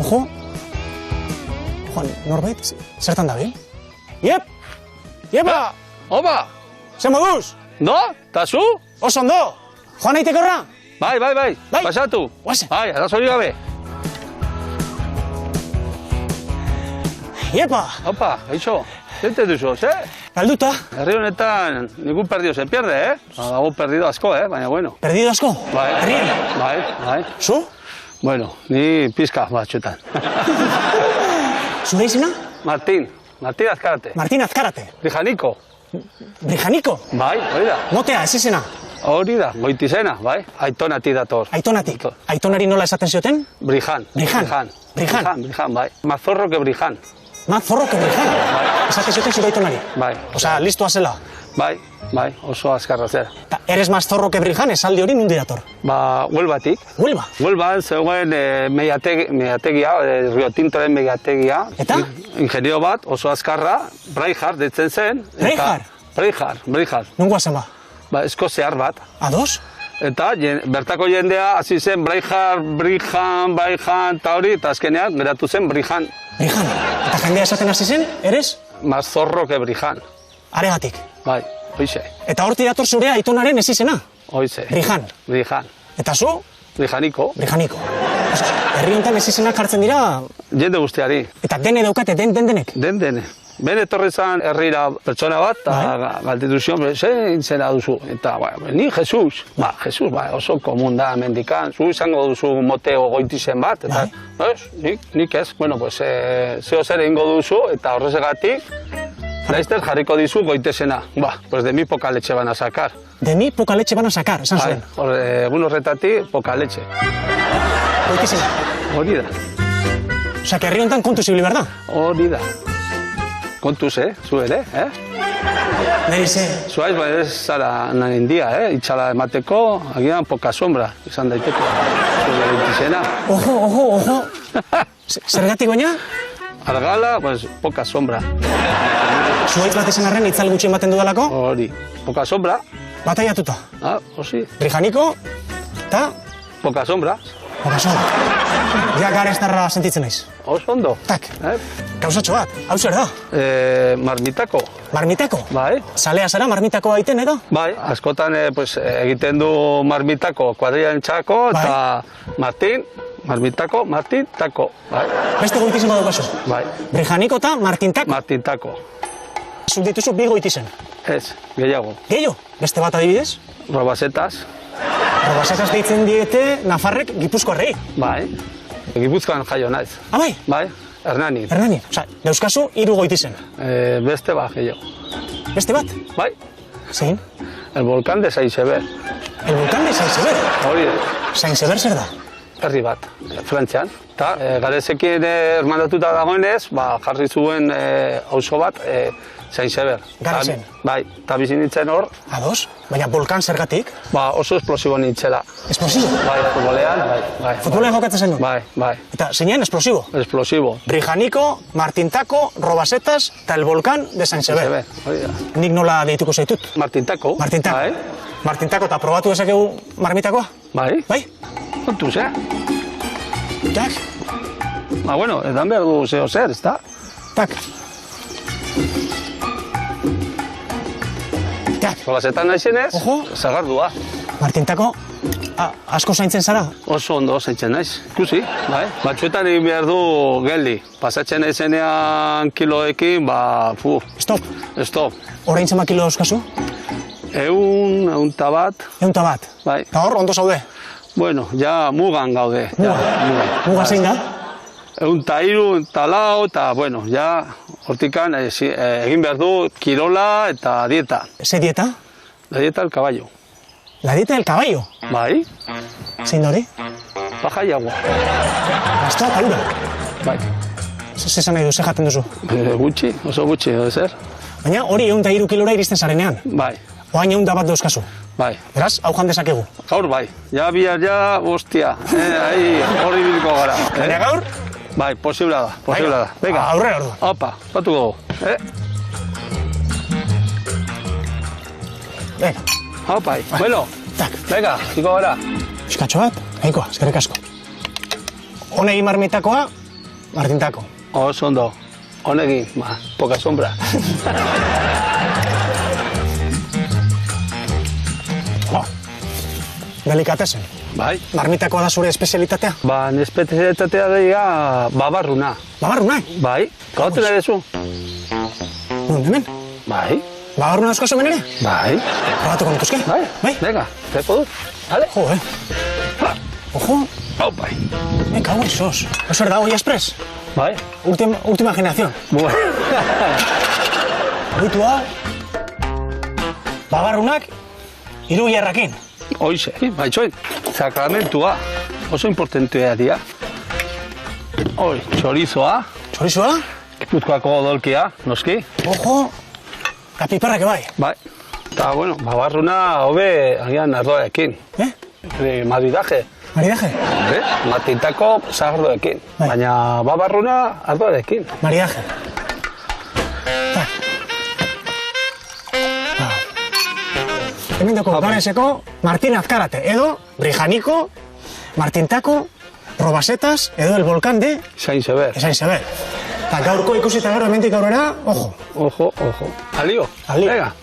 Ojo. Joan, norbait, zertan dabil? Iep! Iepa! Opa! Zer moduz? No? Ta zu? Oso ondo! Joan naiteke horra? Bai. Bai. Pasatu. Guazen. Bai, arazori gabe. Iepa! Opa, gaixo. Zente duzu, ze? Galduta. Herri honetan, ningún perdido se pierde, Dago perdido asko, baina bueno. Perdido asko? Bai. Herrian? Bai. Zu? Bueno, ni pizka batxutan. Zure izena? Martín Azkarate. Martín Azkarate. Brijaniko. Brijaniko? Bai, hori da. Motea, ez izena? Hori da, goitizena, bai. Aitonati dator. Aitonatik. Aitonari nola esaten zioten? Brijan, bai. Más zorro que Brijan. Más zorro que Brijan. Esaten zioten zure aitonari. Bai. Osea, listoa zela. Bai, oso azkarra zera. Ta, eres más zorro que Brijan, esaldi hori nundi dator? Ba, Huelbatik. Huelba? Huelban zegoen megategia, Rio Tintoren megategia. Eta? Ingeniero bat, oso azkarra, Breihard ditzen zen. Breihard. Nungoa zen ba? Ba, eskoziar bat. Ados? Eta bertako jendea hasi zen Brijan, eta hori, eta azkenean geratu zen Brijan. Brijan. Eta jendea esaten hasi zen, eres? Más zorro que Brijan. Aregatik. Bai, hoize. Eta horti dator zure aitonaren ez izena? Hoize. Brijan. Eta zu? Brijaniko. Herri honetan ez izenak jartzen dira? Jende guztiari. Eta dene daukate, denek? Den. Ben etorri zan herrira pertsona bat, eta galdetu zion, zein zera duzu? Eta, ni Jesus. Jesus, oso komun da mendikan. Zu izango duzu moteo goitizen bat, eta, nik ez. Bueno, pues, zeo zer egingo duzu, eta horrezegatik, laizter jarriko dizu goitezena. Pues de mi poca leche van a sacar. De mi poca leche van a sacar, esan zuen. Egun horretatik, poca leche. Goitezena. Hori da. Osa, que herri honetan kontuz ibili behar da? Hori da. Kontuz, zu ere, Neri ze. Zuaiz, ez zara nahin dia, itxala emateko, agian poca sombra, izan daiteko. Zure goitizena. Ojo. Zergatik baina? Argala, pues, poca sombra. Zuaitz bat izan arren itzal gutxi ematen dudalako? Hori, poca sombra. Bataiatuta. Osi. Brijaniko, eta? Poca sombra. Ja garestarra sentitzen naiz. Oso ondo. Tak. Gauzatxo bat, hau zer da? Marmitako. Marmitako? Bai. Zalea zara marmitako aiten, edo? Bai, askotan egiten du marmitako kuadrilan txako, eta Martin tako. Beste goitizen badukazu? Bai. Brijaniko eta Martin tako? Martin tako. Zut dituzu bi goitizen? Ez, gehiago. Gehiago? Beste bat adibidez? Robasetas. Robasetas deitzen diete Nafarrek Gipuzkoarrei? Bai. Gipuzkoan jaio naiz. Bai? Bai, Hernanin. Osa, dauzkazu 3 goitizen? Beste bat gehiago. Beste bat? Bai. Zein? El volcán de Saint-Sever. El volcán de Saint-Sever? Hori. Saint-Sever zer da? Herri bat, Frantzian. Eta garezekin hermandatuta dagoenez, jarri zuen auzo bat, Saint-Sever. Garezen? Bai, eta bizi nintzen hor. Ados? Baina volkan zergatik? Oso esplosibo nintzela. Esplosibo? Bai, futbolean, bai. Futbolean jokatzen zen du? Bai. Eta zeinean esplosibo? Esplosibo. Brijaniko, Martin tako, Robasetas, eta el volkan de Saint-Sever. Nik nola deituko zaitut? Martin tako. Martin tako, eta probatu dezakegu marmitakoa? Bai. Kontuz, Tak. Bueno, edan behar du zeo zer, ez da? Tak. Solasetan naizenez, zagardua. Martintako, asko zaintzen zara? Oso ondo zaintzen naiz, ikusi, bai. Batzuetan egin behar du geldi. Pasatzen naizenean kiloekin, Stop. Orain zema kilo dauzkazu? 100 bat. 100 bat? Bai. Eta hor, ondo zaude? Bueno, ja mugan gaude. Muga zein da? 103, 104, eta, bueno, ja, hortikan egin behar du kirola eta dieta. Ze dieta? La dieta del caballo. La dieta del caballo? Bai. Zein da hori? Paja y agua. Gaztoa eta ura? Bai. Zesan nahi du, ze jaten duzu? Gutxi, oso gutxi, edo zer. Baina hori 103 kilora iristen zarenean? Bai. Oain 100 bat dauzkazu? Bai. Beraz, hau jan dezakegu? Gaur bai. Ja, bihar, hostia. Hori biliko gara. Baina gaur? Bai, posible da. Venga. Aurrera ordu. Opa, batu gogo. Venga. Opa, bueno. Tak. Venga, ziko gara. Piskatxo bat, nahikoa, eskerrik asko. Honegi marmitakoa, Martintako. Oso ondo. Honekin, poca sombra. Delikatesen. Bai. Marmitakoa da zure espezialitatea? Espezialitatea deia babarruna. Babarruna? Bai. Gauten ere zu? Hemen? Bai. Babarruna euskazu hemen ere? Bai. Probatuko nituzke? Bai. Venga, teko dut. Vale. Jo, Ojo. Hau, bai. Me cago en sos. Eso era hoy express. Bai. Última generación. Bueno. Oitu hau. Babarrunak, hiru jarrakin. Hoize, baitxoin. Sakramentua. Oso importantea dira. Hoi, txorizoa. Txorizoa? Gipuzkoako odolkia, noski. Ojo. Eta piperrak bai. Bai. Eta, bueno, babarruna hobe agian ardoekin. Maridaje. Maridaje? Martintako sagardoekin. Baina babarruna ardoekin. Maridaje. Hemen dako gareseko Martin Azkarate, edo Brijaniko, Martintako, Robasetas, edo el volcán de... Saint Sever. Saint Sever. Eta gaurko ikusita gero hemendik aurrera, ojo. Ojo, ojo. Alio. Alio. Venga.